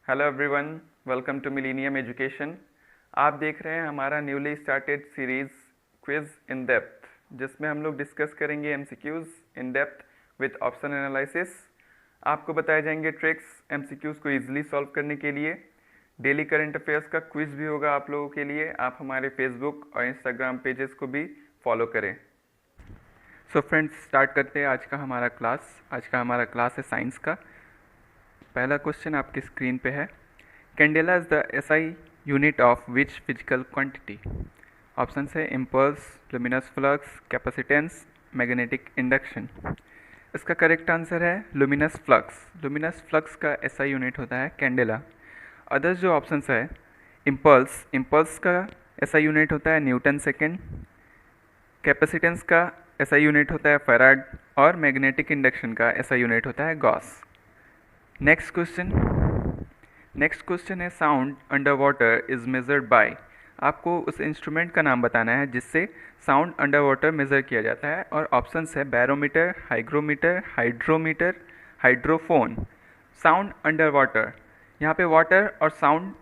Hello everyone, welcome to Millennium Education. आप देख रहे हैं हमारा newly started series quiz in depth, जिसमें हम लोग डिस्कस करेंगे MCQs in depth with option analysis. आपको बताए जाएंगे ट्रिक्स एमसीक्यूज़ को इजीली सॉल्व करने के लिए। डेली करंट अफेयर्स का क्विज भी होगा आप लोगों के लिए। आप हमारे फेसबुक और इंस्टाग्राम पेजेस को भी फॉलो करें। सो फ्रेंड्स, स्टार्ट करते हैं आज का हमारा क्लास। आज का हमारा क्लास है साइंस का। पहला क्वेश्चन आपकी स्क्रीन पे है, candela is the SI unit of which physical quantity. Option है impulse, luminous flux, capacitance, magnetic induction. इसका करेक्ट आंसर है लुमिनस फ्लक्स। लुमिनस फ्लक्स का एसआई यूनिट होता है कैंडेला। अदर्स जो ऑप्शंस है, इम्पल्स, इम्पल्स का एसआई यूनिट होता है न्यूटन सेकेंड। कैपेसिटेंस का एसआई यूनिट होता है फैराड। और मैग्नेटिक इंडक्शन का एसआई यूनिट होता है गॉस। नेक्स्ट क्वेश्चन है, sound under water is measured by. आपको उस इंस्ट्रूमेंट का नाम बताना है जिससे साउंड अंडर वाटर मेज़र किया जाता है। और ऑप्शंस है barometer, hygrometer, hydrometer, hydrophone. Sound under water, यहाँ पे वाटर और साउंड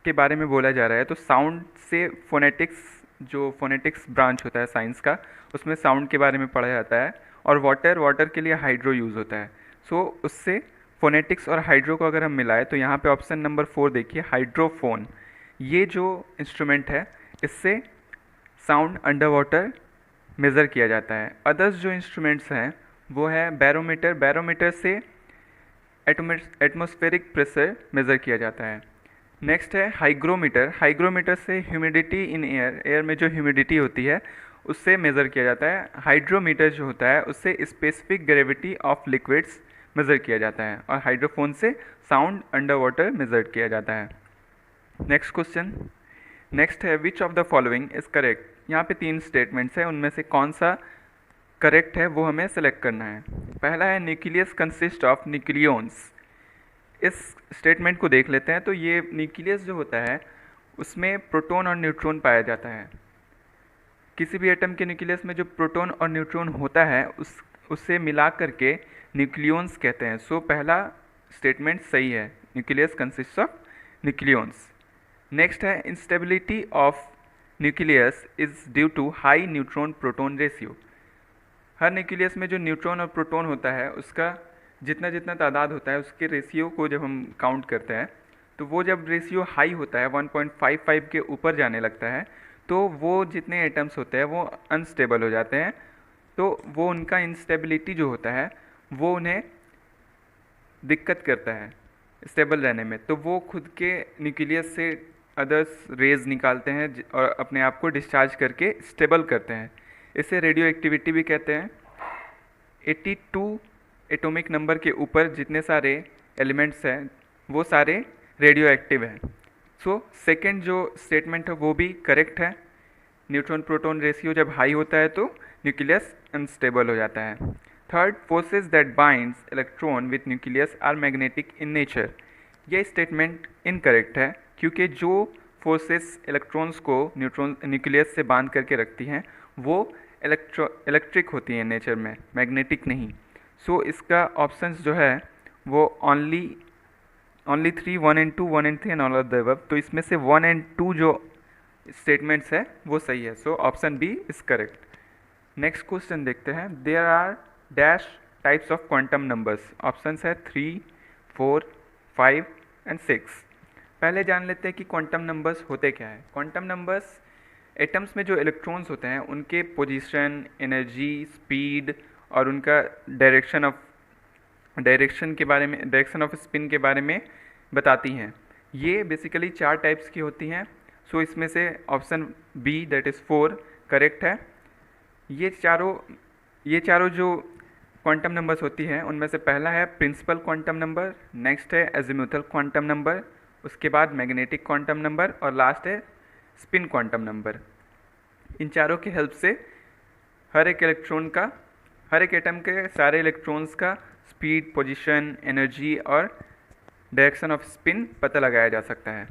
के बारे में बोला जा रहा है। तो साउंड से फोनेटिक्स, जो फोनेटिक्स ब्रांच होता है साइंस का, उसमें साउंड के बारे में पढ़ा जाता है। और वाटर के लिए हाइड्रो यूज़ होता है। सो उससे फोनेटिक्स और हाइड्रो को अगर हम मिलाएं तो यहाँ पे ऑप्शन नंबर 4 देखिए, हाइड्रोफोन। ये जो इंस्ट्रूमेंट है, इससे साउंड अंडर वाटर मेज़र किया जाता है। अदर्स जो इंस्ट्रूमेंट्स हैं वो है बैरोमीटर। बैरोमीटर से एटमॉस्फेरिक प्रेशर मेज़र किया जाता है। नेक्स्ट है हाइग्रोमीटर। हाइग्रोमीटर से ह्यूमिडिटी इन एयर, एयर में जो ह्यूमिडिटी होती है उससे मेज़र किया जाता है। हाइड्रोमीटर जो होता है उससे specific gravity of liquids measure किया जाता है। और हाइड्रोफोन से साउंड अंडर वाटर मेज़र किया जाता है। नेक्स्ट है, which of the following is correct. यहाँ पे 3 स्टेटमेंट्स हैं, उनमें से कौन सा करेक्ट है वो हमें सेलेक्ट करना है। पहला है न्यूक्लियस कंसिस्ट ऑफ न्यूक्लियॉन्स। इस स्टेटमेंट को देख लेते हैं। तो ये न्यूक्लियस जो होता है उसमें प्रोटॉन और न्यूट्रॉन पाया जाता है। किसी भी एटम के न्यूक्लियस में जो प्रोटॉन और न्यूट्रॉन होता है उससे मिला करके न्यूक्लियॉन्स कहते हैं। सो पहला स्टेटमेंट सही है, nucleus consist of nucleons. Next है, instability of nucleus is due to high neutron proton ratio. हर न्यूक्लियस में जो न्यूट्रॉन और प्रोटॉन होता है उसका जितना जितना तादाद होता है उसके रेशियो को जब हम काउंट करते हैं तो वो जब रेशियो हाई होता है 1.55 के ऊपर जाने लगता है तो वो जितने एटम्स होते हैं वो अनस्टेबल हो जाते हैं। तो वो उनका इंस्टेबिलिटी जो होता है वो उन्हें दिक्कत करता है स्टेबल रहने में। तो वो खुद के न्यूक्लियस से अदर्स रेज निकालते हैं और अपने आप को डिस्चार्ज करके स्टेबल करते हैं। इसे रेडियो एक्टिविटी भी कहते हैं। 82 एटॉमिक नंबर के ऊपर जितने सारे एलिमेंट्स हैं वो सारे रेडियो एक्टिव हैं। सो सेकेंड जो स्टेटमेंट है वो भी करेक्ट है। न्यूट्रॉन प्रोटॉन रेशियो जब हाई होता है तो न्यूक्लियस अनस्टेबल हो जाता है। Third, forces that binds electron with nucleus are magnetic in nature. यह स्टेटमेंट इनकरेक्ट है क्योंकि जो फोर्सेस इलेक्ट्रॉन्स को न्यूक्लियस से बांध करके रखती हैं वो इलेक्ट्रिक होती हैं नेचर में, मैग्नेटिक नहीं। सो इसका ऑप्शंस जो है वो only 3, 1 and 2, 1 and 3 and all of the above. तो इसमें से 1 and 2 जो स्टेटमेंट्स है वो सही है। So option B is correct. Next question देखते हैं, there are dash types of quantum numbers. Options है 3, 4, 5 एंड 6। पहले जान लेते हैं कि क्वांटम नंबर्स होते क्या है। क्वांटम नंबर्स एटम्स में जो इलेक्ट्रॉन्स होते हैं उनके पोजीशन, एनर्जी, स्पीड और उनका डायरेक्शन ऑफ स्पिन के बारे में बताती हैं। ये बेसिकली 4 टाइप्स की होती हैं। सो इसमें से option B that is 4 correct है। ये चारों जो क्वांटम नंबर्स होती हैं उनमें से पहला है प्रिंसिपल क्वांटम नंबर, नेक्स्ट है एजीमुथल क्वांटम नंबर, उसके बाद मैग्नेटिक क्वांटम नंबर और लास्ट है स्पिन क्वांटम नंबर। इन चारों की हेल्प से हर एक एटम के सारे इलेक्ट्रॉन्स का स्पीड, पोजीशन, एनर्जी और डायरेक्शन ऑफ स्पिन पता लगाया जा सकता है।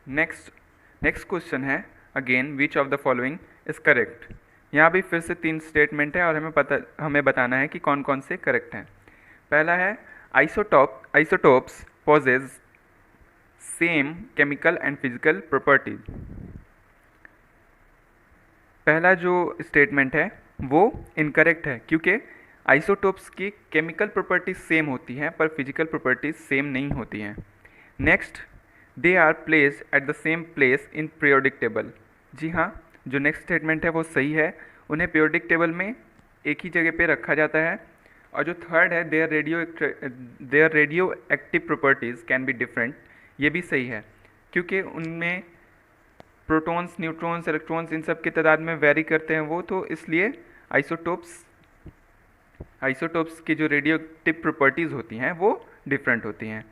नेक्स्ट क्वेश्चन है, again which of the following is correct. यहाँ भी फिर से 3 स्टेटमेंट है और हमें बताना है कि कौन कौन से करेक्ट हैं। पहला है isotopes possess same chemical and physical properties. पहला जो स्टेटमेंट है वो इनकरेक्ट है क्योंकि आइसोटोप्स की केमिकल प्रॉपर्टीज सेम होती हैं पर फिजिकल प्रॉपर्टीज सेम नहीं होती हैं। Next, they are placed at the same place in periodic table. जी हाँ, जो नेक्स्ट स्टेटमेंट है वो सही है, उन्हें पीरियोडिक टेबल में एक ही जगह पे रखा जाता है। और जो थर्ड है, their radioactive properties can be different, ये भी सही है क्योंकि उनमें प्रोटॉन्स, न्यूट्रॉन्स, इलेक्ट्रॉन्स इन सब के तादाद में वेरी करते हैं वो, तो इसलिए आइसोटोप्स की जो रेडियो एक्टिव प्रॉपर्टीज़ होती हैं वो डिफरेंट होती हैं।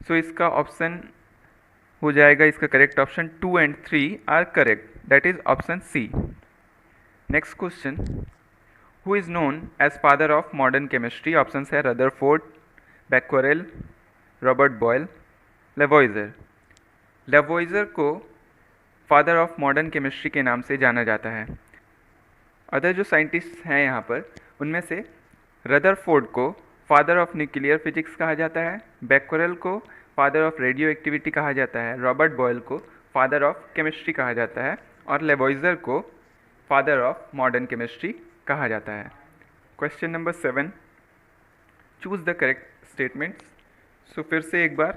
सो इसका ऑप्शन हो जाएगा, इसका correct option 2 and 3 are correct, that is option C. Next question, who is known as father of modern chemistry? Option है Rutherford, Becquerel, Robert Boyle, Lavoisier. Lavoisier को फादर ऑफ मॉडर्न केमिस्ट्री के नाम से जाना जाता है। अदर जो scientist हैं यहाँ पर, उनमें से रदरफोर्ड को फादर ऑफ न्यूक्लियर फिजिक्स कहा जाता है, बैक्वेरेल को फादर ऑफ रेडियो एक्टिविटी कहा जाता है, रॉबर्ट बॉयल को फादर ऑफ केमिस्ट्री कहा जाता है और लेवोइजर को फादर ऑफ मॉडर्न केमिस्ट्री कहा जाता है। Question number 7, choose the correct statements. So फिर से एक बार,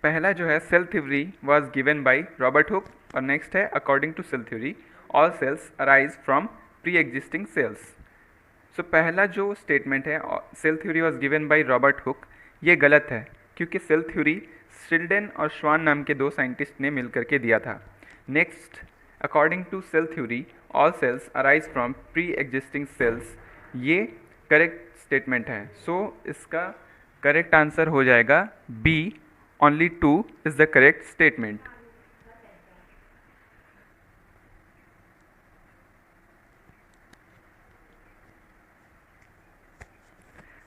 पहला जो है cell theory was given by Robert Hooke और नेक्स्ट है according to cell theory all cells arise from pre existing cells. So पहला जो स्टेटमेंट है cell theory was given by Robert Hooke, ये गलत है क्योंकि सेल थ्योरी शिल्डेन और श्वान नाम के दो साइंटिस्ट ने मिल करके दिया था। Next, according to cell theory all cells arise from pre existing cells, ये करेक्ट स्टेटमेंट है। सो इसका करेक्ट आंसर हो जाएगा B, only 2 is the correct statement.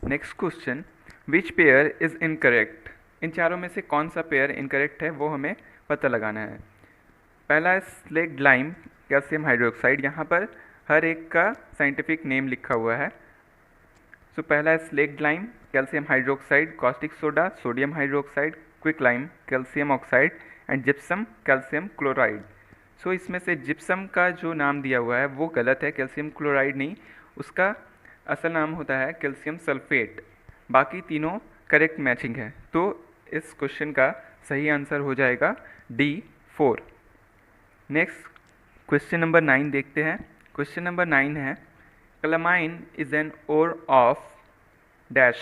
Next question, which pair is incorrect? इन चारों में से कौन सा पेयर इनकरेक्ट है वो हमें पता लगाना है। पहला है स्लेक्ड लाइम कैल्शियम हाइड्रोक्साइड, यहाँ पर हर एक का साइंटिफिक नेम लिखा हुआ है। सो पहला है slaked lime calcium hydroxide, caustic soda sodium hydroxide, quick lime calcium oxide and gypsum calcium chloride. So इसमें से जिप्सम का जो नाम दिया हुआ है वो गलत है, कैल्शियम क्लोराइड नहीं, उसका असल नाम होता है कैल्शियम सल्फेट। बाकी तीनों करेक्ट मैचिंग है, तो इस क्वेश्चन का सही आंसर हो जाएगा D4। नेक्स्ट क्वेश्चन नंबर 9 देखते हैं। क्वेश्चन नंबर 9 है, calamine is an ore of dash.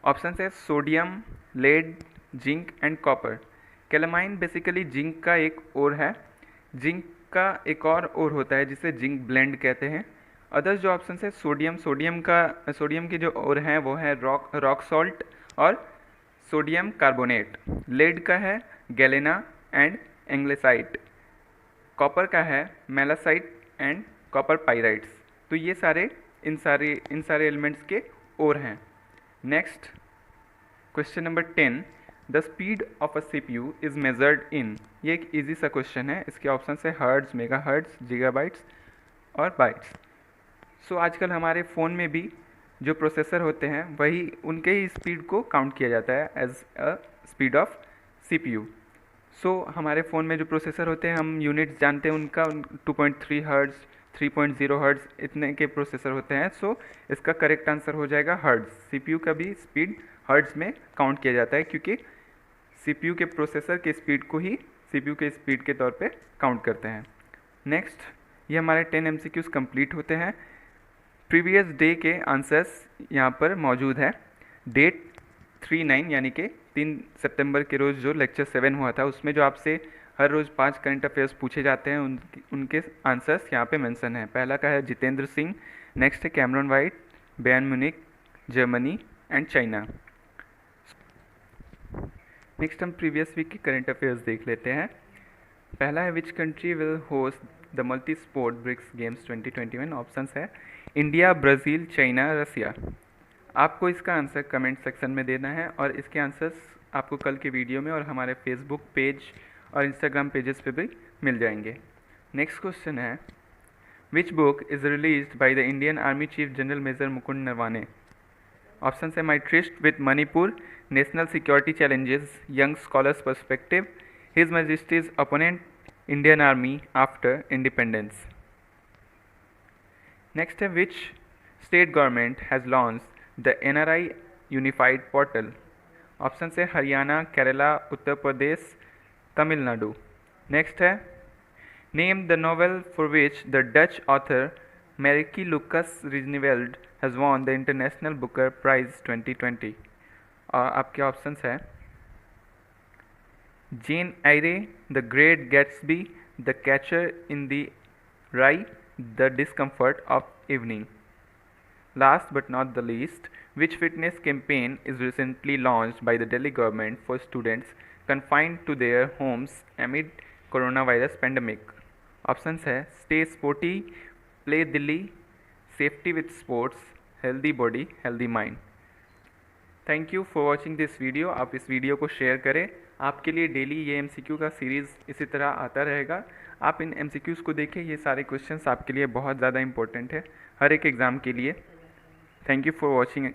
Option है sodium, lead, zinc and copper. Calamine basically zinc का एक ओर है, जिंक का एक और ओर होता है जिसे जिंक ब्लेंड कहते हैं। अदर्स जो ऑप्शन है सोडियम की जो ओर हैं वो है रॉक सॉल्ट और सोडियम कार्बोनेट। लेड का है गैलेना एंड एंग्लेसाइट। कॉपर का है मेलासाइट एंड कॉपर पाइराइट्स। तो ये इन सारे एलिमेंट्स के ओर हैं। Next question number 10, the speed of a CPU is measured in. ये एक इजी सा क्वेश्चन है, इसके ऑप्शन है हर्ट्ज, मेगा हर्ट्ज, गीगाबाइट्स और बाइट्स। सो आजकल हमारे फ़ोन में भी जो प्रोसेसर होते हैं वही उनके ही स्पीड को काउंट किया जाता है as a speed of CPU। सो हमारे फ़ोन में जो प्रोसेसर होते हैं हम यूनिट्स जानते हैं उनका, 2.3 हर्ट्ज, 3.0 हर्ट्ज इतने के प्रोसेसर होते हैं। सो इसका करेक्ट आंसर हो जाएगा हर्ट्ज। CPU का भी स्पीड हर्ट्ज में काउंट किया जाता है क्योंकि CPU के प्रोसेसर के स्पीड को ही CPU के स्पीड के तौर पे काउंट करते हैं। नेक्स्ट, ये हमारे 10 MCQs कंप्लीट होते हैं। प्रीवियस डे के आंसर्स यहाँ पर मौजूद है। डेट 3/9 यानी कि 3 सितंबर के रोज़ जो लेक्चर 7 हुआ था उसमें जो आपसे हर रोज़ 5 करंट अफेयर्स पूछे जाते हैं उनके आंसर्स यहाँ पे मेंशन है। पहला का है जितेंद्र सिंह, नेक्स्ट है Cameron White, Bayern Munich, Germany and China. Next हम प्रीवियस वीक के करंट अफेयर्स देख लेते हैं। पहला है which country will host the multi sport BRICS games 2021। Options है इंडिया, ब्राज़ील, चाइना, रसिया। आपको इसका आंसर कमेंट सेक्शन में देना है और इसके आंसर्स आपको कल के वीडियो में और हमारे फेसबुक पेज और इंस्टाग्राम पेजेस पे भी मिल जाएंगे। नेक्स्ट क्वेश्चन है which book is released by the Indian army chief general major Mukund Naravane. Option है my tryst with Manipur, National security challenges, young scholars' perspective, His Majesty's opponent, Indian Army after independence. Next है which state government has launched the NRI Unified Portal? Option है Haryana, Kerala, Uttar Pradesh, Tamil Nadu. Next है name the novel for which the Dutch author Marieke Lucas Rijneveld has won the international Booker prize 2020. और आपके options है Jane Eyre, the great Gatsby, the catcher in the rye, the discomfort of evening. Last but not the least, which fitness campaign is recently launched by the Delhi government for students confined to their homes amid coronavirus pandemic? Options है Stay Sporty, Play Delhi, Safety with Sports, Healthy Body, Healthy Mind. Thank you for watching this video. आप इस video को share करें. आपके लिए daily ये MCQ का series इसी तरह आता रहेगा. आप इन MCQs को देखें. ये सारे क्वेश्चंस आपके लिए बहुत ज़्यादा इंपॉर्टेंट है हर एक एग्ज़ाम के लिए. Thank you for watching.